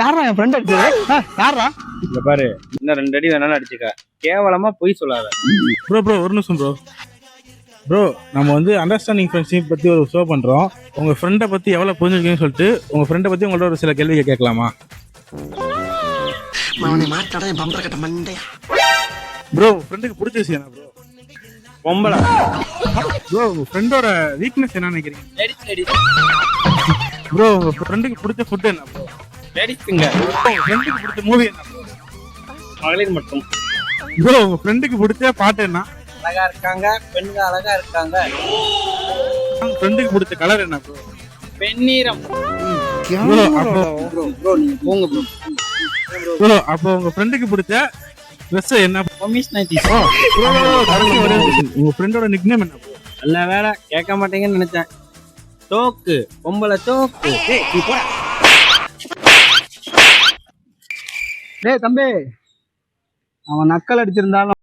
யாரா என் ஃப்ரெண்ட் அடிச்சது? யாரா? இங்க பாரு, இன்னும் 2 அடி வேணாலும் அடிச்சுக்க. கேவலமா பொய் சொல்லாத. ப்ரோ ஒரு நிமிஷம் ப்ரோ நம்ம வந்து அண்டர்ஸ்டாண்டிங் ஃப்ரெண்ட்ஷிப் பத்தி ஒரு ஷோ பண்றோம். உங்க ஃப்ரெண்டை பத்தி எவ்வளவு புரிஞ்சுக்கீங்கன்னு சொல்லிட்டு உங்க ஃப்ரெண்டை பத்தி உங்களோட ஒரு சில கேள்வியை கேட்கலாமா? ப்ரோ ஃப்ரெண்டுக்கு பிடிச்ச விஷயம் என்ன ப்ரோ? பொம்பளை. ப்ரோ உங்க ஃப்ரெண்டோட வீக்னஸ் என்ன நினைக்கிறீங்க? ப்ரோ உங்க ஃப்ரெண்டுக்கு பிடிச்ச ஃபுட் என்ன ப்ரோ? Ladies finger. உங்க ஃப்ரெண்டுக்கு பிடிச்ச மூவி என்ன ப்ரோ? மகளிர் மட்டும். ப்ரோ உங்க ஃப்ரெண்டுக்கு பிடிச்ச பாட்டு என்ன? அழகா இருக்காங்க, பெண்ணுங்க அழகா இருக்காங்க. உங்க ஃப்ரெண்டுக்கு பிடிச்ச கலர் என்ன ப்ரோ? பெண்ணீரம். ப்ரோ அப்போ ப்ரோ நீங்க போங்க ப்ரோ. ப்ரோ அப்போ உங்க ஃப்ரெண்டுக்கு பிடிச்ச ட்ரெஸ் என்ன? கமிஷ் நைட்டி. உங்க ஃப்ரெண்டோட நிக்நேம் என்ன ப்ரோ? நல்ல வேலை கேட்க மாட்டீங்கன்னு நினைச்சேன். தோக்கு, பொம்பளை தோக்கு. டேய் தம்பி, அவன் நக்கல் அடிச்சிருந்தாலும்